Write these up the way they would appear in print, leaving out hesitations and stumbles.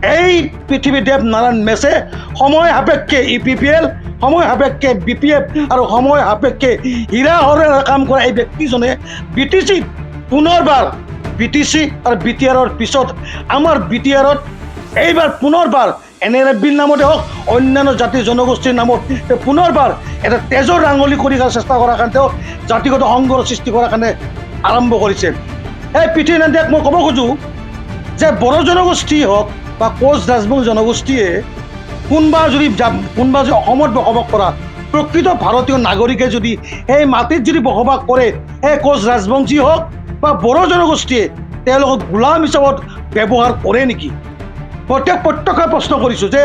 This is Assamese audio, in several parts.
এই পৃথিৱীদেৱ নাৰায়ণ মেছে সময় সাপেক্ষে EPPL, সময় সাপেক্ষে BPF আৰু সময় সাপেক্ষে হীৰা হৰেৰে কাম কৰা এই ব্যক্তিজনে BTCত পুনৰবাৰ BTC আৰু BTRৰ পিছত আমাৰ BTRত এইবাৰ পুনৰবাৰ NLFBৰ নামতে হওক অন্যান্য জাতি জনগোষ্ঠীৰ নামত পুনৰবাৰ এটা তেজৰ ৰাঙলী কৰি চেষ্টা কৰাৰ কাৰণে তেওঁ জাতিগত সংঘৰ সৃষ্টি কৰাৰ কাৰণে আৰম্ভ কৰিছে। এই পৃথিৱীনাথক মই ক'ব খোজোঁ যে বড়ো জনগোষ্ঠী হওক বা কোচ ৰাজবংশী জনগোষ্ঠীয়ে কোনোবা যদি অসমত বসবাস কৰা প্ৰকৃত ভাৰতীয় নাগৰিকে যদি সেই মাটিত যদি বসবাস কৰে সেই কোচ ৰাজবংশী হওক বা বড়ো জনগোষ্ঠীয়ে তেওঁলোকক গোলাম হিচাপত ব্যৱহাৰ কৰে নেকি? প্ৰত্যক্ষভাৱে প্ৰশ্ন কৰিছোঁ যে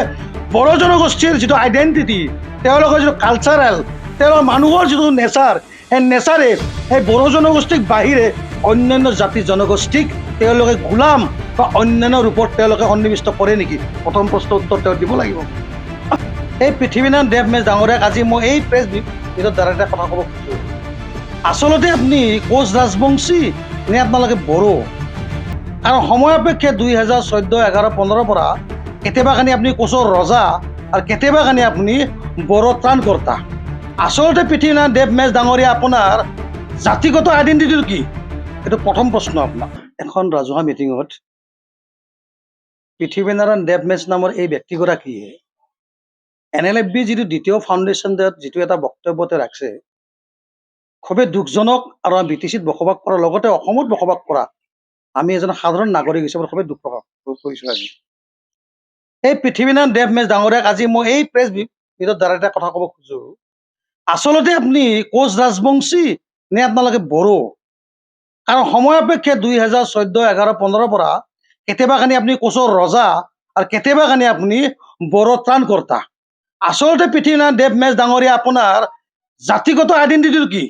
বড়ো জনগোষ্ঠীৰ যিটো আইডেণ্টিটি, তেওঁলোকৰ যিটো কালচাৰেল, তেওঁলোকৰ মানুহৰ যিটো নেচাৰ, সেই নেচাৰে সেই বড়ো জনগোষ্ঠীক বাহিৰে অন্যান্য জাতি জনগোষ্ঠীক তেওঁলোকে গোলাম বা অন্যান্য ৰূপত তেওঁলোকে সন্নিৱিষ্ট কৰে নেকি? প্ৰথম প্ৰশ্নৰ উত্তৰ তেওঁ দিব লাগিব। এই পৃথিৱীনাথ দেৱ মেছ ডাঙৰীয়াক আজি মই এই প্ৰেছ মিটৰ দ্বাৰা এটা কথা ক'ব খুজিছোঁ। আচলতে আপুনি কোচ ৰাজবংশী নে আপোনালোকে বড়ো? কাৰণ সময় সাপেক্ষে 2014, 11, 15 পৰা কেতিয়াবা কানি আপুনি কোচৰ ৰজা আৰু কেতিয়াবা কানি আপুনি বড়ো ত্ৰাণকৰ্তা। আচলতে পৃথিৱীনাথ দেৱ মেছ ডাঙৰীয়া আপোনাৰ জাতিগত আইডেণ্টিটিটো কি? এইটো প্ৰথম প্ৰশ্ন আপোনাক। এখন ৰাজহুৱা মিটিঙত পৃথিৱীনাৰায়ণ দেৱ মেছ নামৰ এই ব্যক্তিগৰাকীয়ে NLFB যিটো দ্বিতীয় ফাউণ্ডেশ্যন যিটো এটা বক্তব্য তেওঁ ৰাখিছে, খুবেই দুখজনক আৰু BTCত বসবাস কৰাৰ লগতে অসমত বসবাস কৰা আমি এজন সাধাৰণ নাগৰিক হিচাপে খুবেই দুখ প্ৰকাশ কৰিছোঁ আজি। এই পৃথিৱীনাথ দেৱ মেছ ডাঙৰীয়াক আজি মই এই প্ৰেছ মিটৰ দ্বাৰা এটা কথা ক'ব খোজোঁ। আচলতে আপুনি কোচ ৰাজবংশী নে আপোনালোকে বড়ো? কাৰণ সময় সাপেক্ষে 2014, 11, 15 পৰা কেতিয়াবা কানি আপুনি কোচৰ ৰজা আৰু কেতিয়াবা কানি আপুনি বড়ো ত্ৰাণকৰ্তা। আচলতে পৃথিৱীনাথ দেৱ মেছ ডাঙৰীয়া আপোনাৰ জাতিগত আইডেণ্টিটিটো কি?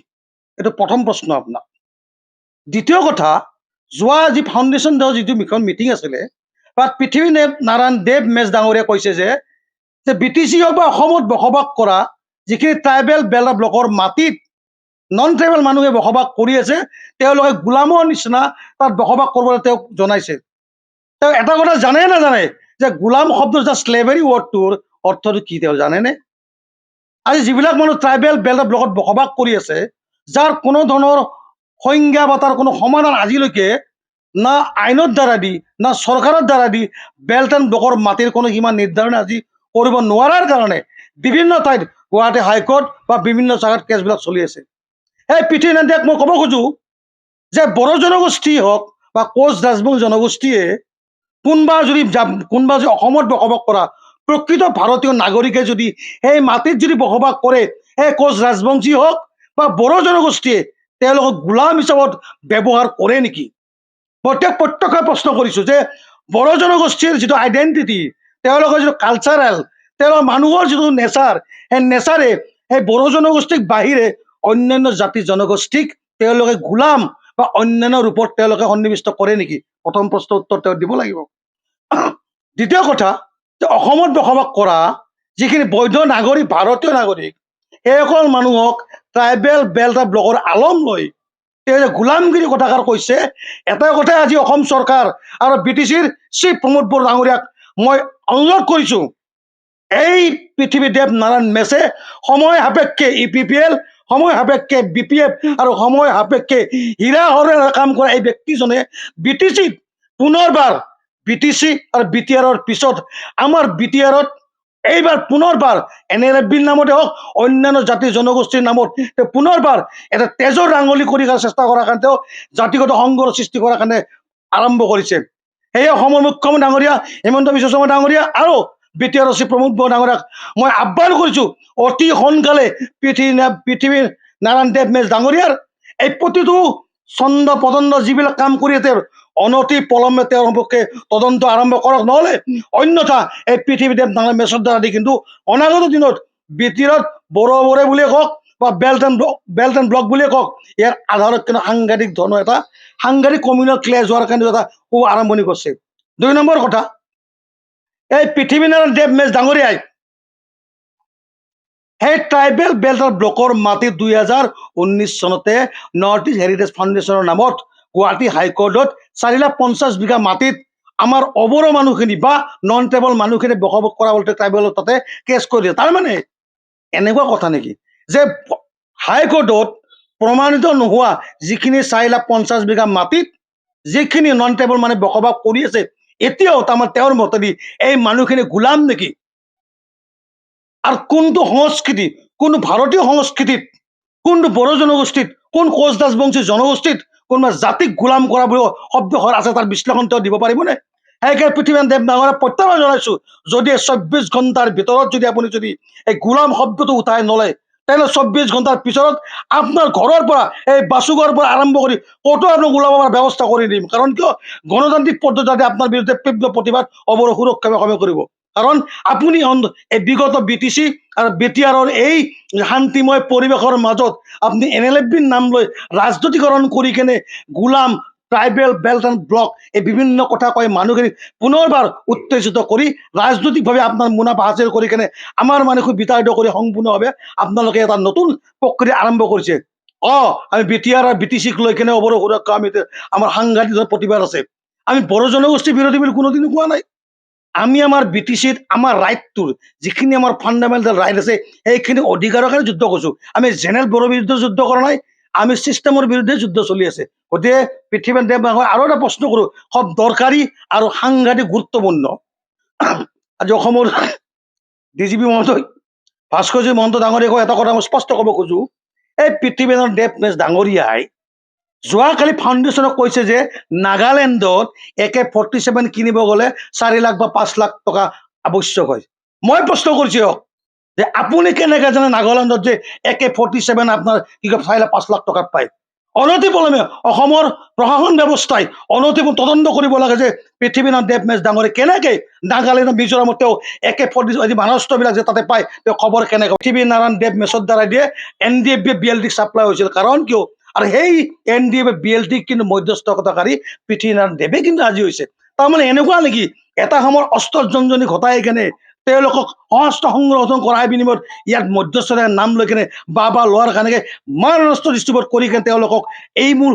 এইটো প্ৰথম প্ৰশ্ন আপোনাক। দ্বিতীয় কথা, যোৱা যি ফাউণ্ডেশ্যন যিটো মিটিং আছিলে তাত পৃথিৱীনাৰায়ণ দেৱ মেছ ডাঙৰীয়াই কৈছে যে BTC হওক বা অসমত বসবাস কৰা যিখিনি ট্ৰাইবেল বেল্ট ব্লকৰ মাটিত নন ট্ৰাইবেল মানুহে বসবাস কৰি আছে, তেওঁলোকে গোলামৰ নিচিনা তাত বসবাস কৰিবলৈ তেওঁক জনাইছে। তেওঁ এটা কথা জানে নাজানে যে গোলাম শব্দ যে স্লেভাৰী ৱৰ্ডটোৰ অৰ্থটো কি তেওঁ জানেনে? আজি যিবিলাক মানুহ ট্ৰাইবেল বেল্ট ব্লকত বসবাস কৰি আছে, যাৰ কোনো ধৰণৰ সংজ্ঞা বা তাৰ কোনো সমাধান আজিলৈকে না আইনৰ দ্বাৰা দি না চৰকাৰৰ দ্বাৰা দি বেল্ট এণ্ড ব্লকৰ মাটিৰ কোনো সীমা নিৰ্ধাৰণ আজি কৰিব নোৱাৰাৰ কাৰণে বিভিন্ন ঠাইত গুৱাহাটী হাইকোৰ্ট বা বিভিন্ন জাগাত কেছবিলাক চলি আছে। এই পৃথিৱীনাথক মই ক'ব খোজোঁ যে বড়ো জনগোষ্ঠী হওক বা কোচ ৰাজবংশী জনগোষ্ঠীয়ে কোনোবা যদি অসমত বসবাস কৰা প্ৰকৃত ভাৰতীয় নাগৰিকে যদি সেই মাটিত যদি বসবাস কৰে সেই কোচ ৰাজবংশী হওক বা বড়ো জনগোষ্ঠীয়ে তেওঁলোকক গোলাম হিচাপত ব্যৱহাৰ কৰে নেকি? প্ৰত্যক্ষভাৱে প্ৰশ্ন কৰিছোঁ যে বড়ো জনগোষ্ঠীৰ যিটো আইডেণ্টিটি, তেওঁলোকৰ যিটো কালচাৰেল, তেওঁলোকৰ মানুহৰ যিটো নেচাৰ, সেই নেচাৰে সেই বড়ো জনগোষ্ঠীক বাহিৰে অন্যান্য জাতি জনগোষ্ঠীক তেওঁলোকে গোলাম বা অন্যান্য ৰূপত তেওঁলোকে সন্নিৱিষ্ট কৰে নেকি? প্ৰথম প্ৰশ্নৰ উত্তৰ তেওঁ দিব লাগিব। দ্বিতীয় কথা, যে অসমত বসবাস কৰা যিখিনি বৈধ নাগৰিক, ভাৰতীয় নাগৰিক, সেইসকল মানুহক ট্ৰাইবেল বেল্ট ব্লকৰ আলম লৈ তেওঁ যে গোলামগিৰি কথাষাৰ কৈছে, এটা কথাই আজি অসম চৰকাৰ আৰু BTCৰ চিফ প্ৰমোদ বড়ো ডাঙৰীয়াক মই অনুৰোধ কৰিছোঁ, এই পৃথিৱীদেৱ নাৰায়ণ মেছে সময় সাপেক্ষে EPPL, সময় সাপেক্ষে BPF আৰু সময় সাপেক্ষে হীৰা হৰেৰে কাম কৰা এই ব্যক্তিজনে BTCত পুনৰবাৰ BTC আৰু BTRৰ পিছত আমাৰ BTRত এইবাৰ পুনৰবাৰ NLFBৰ নামতে হওক অন্যান্য জাতি জনগোষ্ঠীৰ নামত পুনৰবাৰ এটা তেজৰ ৰাঙলী কৰি চেষ্টা কৰাৰ কাৰণে তেওঁ জাতিগত সংঘৰ সৃষ্টি কৰাৰ কাৰণে আৰম্ভ কৰিছে। সেয়ে অসমৰ মুখ্যমন্ত্ৰী ডাঙৰীয়া হিমন্ত বিশ্ব শৰ্মা ডাঙৰীয়া আৰু BTR চিফ প্ৰমোদ বড়ো ডাঙৰীয়াক মই আহ্বান কৰিছোঁ, অতি সোনকালে পৃথিৱীনাৰায়ণ দেৱ মেছ ডাঙৰীয়াৰ এই প্ৰতিটো চন্দ পদন্দ যিবিলাক কাম কৰি তেওঁৰ অনতি পলমে তেওঁৰ সম্পৰ্কে তদন্ত আৰম্ভ কৰক, নহ'লে অন্যথা এই পৃথিৱীদেৱ নাৰায়ণ মেছৰ দ্বাৰা দি কিন্তু অনাগত দিনত BTRত বড়ো বুলিয়ে কওক বা বেল্ট এণ্ড ব্লক বুলিয়ে কওক, ইয়াৰ আধাৰত কিন্তু সাংঘাতিক ধৰণৰ এটা সাংঘাতিক কমিউনেল ক্লেছ হোৱাৰ কাৰণে এটা আৰম্ভণি কৰিছে। 2 নম্বৰ কথা, এই পৃথিৱীনাৰায়ণ দেৱ মেছ ডাঙৰীয়াই সেই ট্ৰাইবেল বেল্ট ব্লকৰ মাটি 2019 চনতে নৰ্থ ইষ্ট হেৰিটেজ ফাউণ্ডেশ্যনৰ নামত গুৱাহাটী হাইকোৰ্টত 4,50,000 বিঘা মাটিত আমাৰ অবৰ মানুহখিনি বা নন ট্ৰাইবেল মানুহখিনি বসবাস কৰা বলতে ট্ৰাইবেলৰ তাতে কেছ কৰি দিয়ে তাৰমানে এনেকুৱা কথা নেকি যে হাইকোৰ্টত প্ৰমাণিত নোহোৱা যিখিনি 4,50,000 বিঘা মাটিত যিখিনি নন ট্ৰাইবেল মানে বসবাস কৰি আছে এতিয়াও তাৰমানে তেওঁৰ মতেদি এই মানুহখিনি গোলাম নেকি আৰু কোনটো সংস্কৃতি কোনটো ভাৰতীয় সংস্কৃতিত কোনটো বড়ো জনগোষ্ঠীত কোন কোচ দাসবংশী জনগোষ্ঠীত কোনোবা জাতিক গোলাম কৰা বুলি শব্দ আছে তাৰ বিশ্লেষণ তেওঁ দিব পাৰিবনে সেইকাৰণে পৃথিৱীৰ দেৱ ডাঙৰে প্ৰত্যাহ্বান জনাইছো যদি 24 ঘণ্টাৰ ভিতৰত যদি আপুনি যদি এই গোলাম শব্দটো উঠাই নলয় তাহলে 24 ঘণ্টাৰ পিছত আপোনাৰ ঘৰৰ পৰা এই বাসুগড়ৰ পৰা আৰম্ভ কৰি কতো আপুনি গোলাম হোৱাৰ ব্যৱস্থা কৰি দিম কাৰণ কিয় গণতান্ত্ৰিক পদ্ধতিতে আপোনাৰ বিৰুদ্ধে তীব্ৰ প্ৰতিবাদ অৱৰ সুৰক্ষা কৰিব কাৰণ আপুনি এই বিগত BTC আৰু BTRৰ এই শান্তিময় পৰিৱেশৰ মাজত আপুনি NLFBৰ নাম লৈ ৰাজনীতিকৰণ কৰি কেনে গোলাম ট্ৰাইবেল বেল্ট এণ্ড ব্লক এই বিভিন্ন কথা কৈ মানুহখিনি পুনৰবাৰ উত্তেজিত কৰি ৰাজনৈতিকভাৱে আপোনাৰ মুনাফা হাসিল কৰি কেনে আমাৰ মানুহক বিতাড়িত কৰি সম্পূৰ্ণভাৱে আপোনালোকে এটা নতুন প্ৰক্ৰিয়া আৰম্ভ কৰিছে আমি BTR আৰু BTCক লৈ কেনে অৱৰ সুৰক্ষা আমাৰ সাংঘাতিক প্ৰতিবাদ আছে আমি বড়ো জনগোষ্ঠী বিৰোধী বুলি কোনোদিন কোৱা নাই আমি আমাৰ BTCত আমাৰ ৰাইটটোৰ যিখিনি আমাৰ ফাণ্ডামেণ্টেল ৰাইট আছে সেইখিনি অধিকাৰৰ কাৰণে যুদ্ধ কৰিছো আমি জেনেৰেল বড়ো বিৰুদ্ধে যুদ্ধ কৰা নাই আমি সিস্টেমৰ বিৰুদ্ধে যুদ্ধ চলি আছে গতিকে পৃথিৱীৰ দেৱ ডাঙৰ আৰু এটা প্ৰশ্ন কৰো খুব দৰকাৰী আৰু সাংঘাতিক গুৰুত্বপূৰ্ণ আজি অসমৰ DGP মহোদয় ভাস্কৰজী মহন্ত ডাঙৰীয়াক এটা কথা মই স্পষ্ট ক'ব খোজো এই পৃথিৱীৰ দেৱ ডাঙৰীয়াই যোৱাকালি ফাউণ্ডেশ্যনক কৈছে যে নাগালেণ্ডত AK-47 কিনিব গ'লে 4 লাখ বা 5 লাখ টকা আৱশ্যক হয় মই প্ৰশ্ন কৰিছো যে আপুনি কেনেকৈ জানে নাগালেণ্ডত যে AK-47 আপোনাৰ কি কয় 4 লাখ 5 লাখ টকাত পায় অনতিপলমে অসমৰ প্ৰশাসন ব্যৱস্থাই অনতিপলমে তদন্ত কৰিব লাগে যে পৃথিৱীনাথ দেৱ ডাঙৰে কেনেকৈ নাগালেণ্ড মিজোৰামত AK-47 মানস্ত্ৰবিলাক যে তাতে পায় তেওঁ খবৰ কেনেকৈ পৃথিৱীনাৰায়ণ দেৱ মেছৰ দ্বাৰা দিয়ে NDFB BLD চাপ্লাই হৈছিল কাৰণ কিয় আৰু সেই NDFB BLD কিন্তু মধ্যস্থতাকাৰী পৃথিৱীনাৰায়ণ দেৱে কিন্তু আজি হৈছে তাৰমানে এনেকুৱা নেকি এটা সময়ৰ অস্ত্ৰজনজনী ঘটাই কেনে তেওঁলোকক অস্ত্ৰ সংৰক্ষণ কৰাৰ বিনিময়ত ইয়াত মধ্যস্থতাৰ নাম লৈ কেনে বাবা লোৱাৰ কাৰণে মাৰাষ্ট্ৰ ডিষ্ট্ৰিবিউট কৰি কেনে তেওঁলোকক এই মূল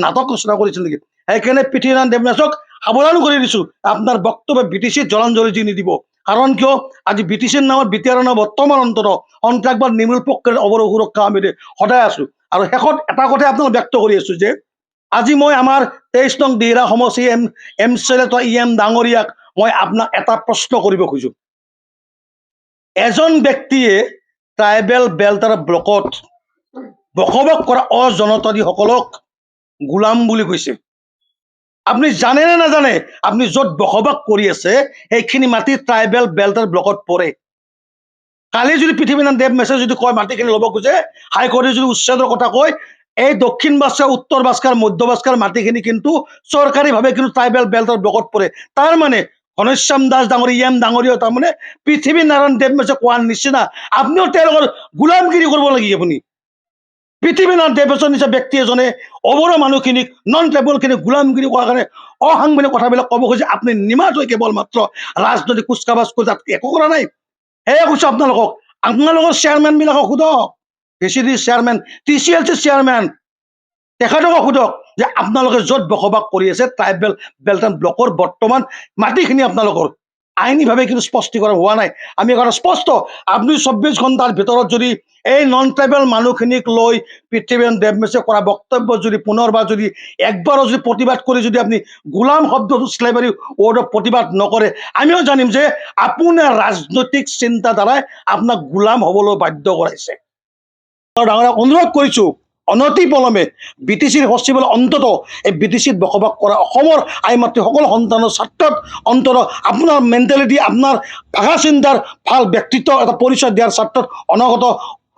নাটক ৰচনা কৰিছিল নেকি সেইকাৰণে পৃথিৱীনাৰায়ণ দেৱনাথক সাৱধান কৰি দিছো আপোনাৰ বক্তব্য BTCত জলাঞ্জলি দি নিদিব কাৰণ কিয় আজি BTCৰ নামত BTR নামত বৰ্তমান অন্তত সন্ত্ৰাসবাদ নিৰ্মূল প্ৰক্ৰিয়াৰ অৱৰ সুৰক্ষা আমি সদায় আছো আৰু শেষত এটা কথা আপোনাক ব্যক্ত কৰি আছো যে আজি মই আমাৰ 23 নং দিহিৰা সমষ্টি MCLA EM ডাঙৰীয়াক মই আপোনাক এটা প্ৰশ্ন কৰিব খোজো এজন ব্যক্তিয়ে ট্ৰাইবেল বেল্ট আৰু ব্লকত বসবাস কৰা অজনতাদীসকলক গোলাম বুলি কৈছে আপুনি জানে নে নাজানে আপুনি য'ত বসবাস কৰি আছে সেইখিনি মাটি ট্ৰাইবেল বেল্ট আৰু ব্লকত পৰে কালি যদি পৃথিৱীনাথ দেৱ মেছে যদি কয় মাটিখিনি ল'ব খোজে হাইকোৰ্টে যদি উচ্ছেদৰ কথা কয় এই দক্ষিণ বাস্কাৰ উত্তৰ বাস্কাৰ মধ্য বাস্কাৰ মাটিখিনি কিন্তু চৰকাৰীভাৱে কিন্তু ট্ৰাইবেল বেল্ট আৰু ব্লকত পৰে তাৰ মানে ঘনশ্যাম দাস ডাঙৰীয়া EM ডাঙৰীয়া তাৰমানে পৃথিৱীনাৰায়ণ দেৱ মেছে কোৱাৰ নিচিনা আপুনিও তেওঁলোকৰ গোলামগিৰি কৰিব লাগিব আপুনি পৃথিৱীনাথ দেৱৰ নিচিনা ব্যক্তি এজনে অৱৰ মানুহখিনিক নন ট্ৰাইবেলখিনিক গোলামগিৰি কৰাৰ কাৰণে অসাংবিধানিক কথাবিলাক ক'ব খুজিছে আপুনি নিমাত হৈ কেৱল মাত্ৰ ৰাজনৈতিক কুচকাবাজ কৰি তাত একো কৰা নাই সেয়া কৈছো আপোনালোকৰ চেয়াৰমেনবিলাকক সোধক VCD চেয়াৰমেন TCLC চেয়াৰমেন তেখেতক সোধক যে আপোনালোকে য'ত বসবাস কৰি আছে ট্ৰাইবেল বেল্ট এণ্ড ব্লকৰ বৰ্তমান মাটিখিনি আপোনালোকৰ আইনীভাৱে কিন্তু স্পষ্টীকৰণ হোৱা নাই আমি এটা স্পষ্ট আপুনি 24 ঘণ্টাৰ ভিতৰত যদি এই নন ট্ৰাইবেল মানুহখিনিক লৈ পৃথিৱীনাথ দেৱ মেছে কৰা বক্তব্য যদি পুনৰবাৰ যদি একবাৰো যদি প্ৰতিবাদ কৰি যদি আপুনি গোলাম শব্দটো স্লেভাৰী ৱৰ্ডত প্ৰতিবাদ নকৰে আমিও জানিম যে আপোনাৰ ৰাজনৈতিক চিন্তাধাৰাই আপোনাক গোলাম হ'বলৈ বাধ্য কৰাইছে ডাঙৰক অনুৰোধ কৰিছো অনতিপলমে BTCৰ হস্পিটেল অন্তত এই BTCত বসবাস কৰা অসমৰ আই মাতৃ সকলো সন্তানৰ স্বাৰ্থত অন্তত আপোনাৰ মেণ্টেলিটি আপোনাৰ ভাষা চিন্তাৰ ভাল ব্যক্তিত্ব এটা পৰিচয় দিয়াৰ স্বাৰ্থত অনাগত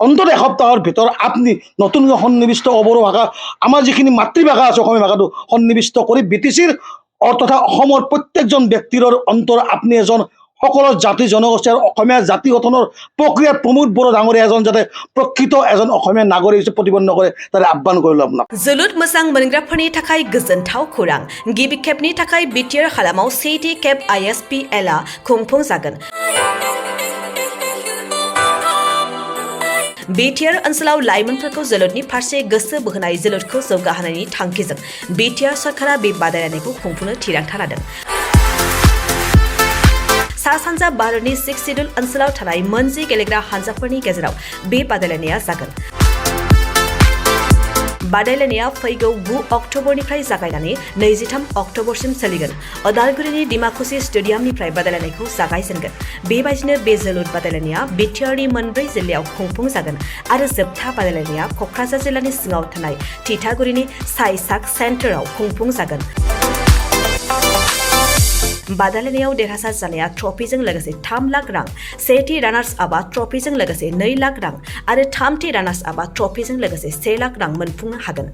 অন্তত এসপ্তাহৰ ভিতৰত আপুনি নতুনকৈ সন্নিৱিষ্ট অবড়ো ভাষা আমাৰ যিখিনি মাতৃভাষা আছে অসমীয়া ভাষাটো সন্নিৱিষ্ট কৰি BTCৰ তথা অসমৰ প্ৰত্যেকজন ব্যক্তিৰ অন্তৰ আপুনি এজন সকলো জাতি জনগোষ্ঠী আৰু অসমীয়া জাতি গঠনৰ প্ৰক্ৰিয়াত প্ৰমোদ বড়ো ডাঙৰীয়া এজন যাতে প্ৰকৃত এজন অসমীয়া নাগৰিক হিচাপে প্ৰতিপন্ন কৰে তাৰে আহ্বান কৰিলো আপোনাক जोलुर मोजां मोनग्राफोरनि थाखाय गोजोनथाव खौरां गिबि खेबनि थाखाय BTR हालामाव सेथि खेब ISPL आ खुंफुंजागोन BTR ओनसोलाव लाइमोनफोरखौ जोलुरनि फारसे गोसो बोहोनाय जोलुरखौ जौगाहोनायनि थांखिजों BTR सरकारा बे बादायलायनायखौ खुंफुंनो थिरांथा लादों सा भारतनि 6 सिडुल ओनसोलाव थानाय मोनजि गेलेग्रा हानजाफोरनि गेजेराव बे बादायलायनाया जागोन। बादायलायनाया फैगौ 9 अक्ट'बरनिफ्राय जागायनानै 23 अक्ट'बरसिम सोलिगोन। अदालगुरिनि डिमाकुसि स्टेडियामनिफ्राय बादायलायनायखौ जागायजेनगोन। बेबायदिनो बे जोलुर बादायलायनाया बिटिआरनि मोनब्रै जिल्लायाव खुंफुंजागोन आरो जोबथा बादायलायनाया क'क्राझार जिल्लानि सिङाव थानाय थिथागुरिनि साइसाक सेन्टाराव खुंफुंजागोन। बादायलायनायाव देरहासार जानाया ट्रफिजों लोगोसे 3 लाख रां, सेथि रानार्स आपआ ट्रफिजों लोगोसे 2 लाख रां आरो थामथि रानार्स आपआ ट्रफिजों लोगोसे 1 लाख रां मोनफुंनो हागोन।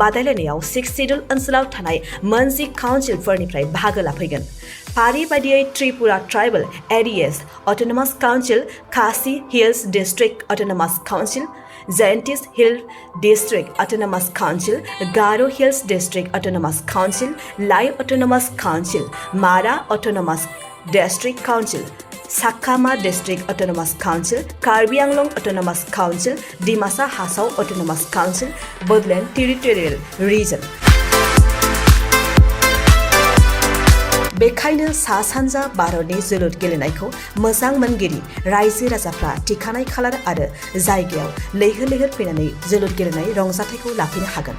बादायलायनायाव 6 सिडुल ओनसोलाव थानाय मोनजि काउन्सिलफोरनिफ्राय बाहागो लाफैगोन। फारि बायदियै Tripura tribal areas autonomous council, Khasi hills district autonomous council, Jaintias hill district autonomous council, Garo hills district autonomous council, Lai autonomous council, Mara autonomous district council, Chakma district autonomous council, Karbi Anglong autonomous council, Dimasa Hasao autonomous council, Bodoland territorial region. बेखायनो सा सानजा भारतनि जोलुर गेलेनायखौ मोजां मोनगिरि रायजो राजाफ्रा थिखानाय खालार आरो जायगायाव लैहोर लैहोर फैनानै जोलुर गेलेनाय रंजाथायखौ लाफैनो हागोन।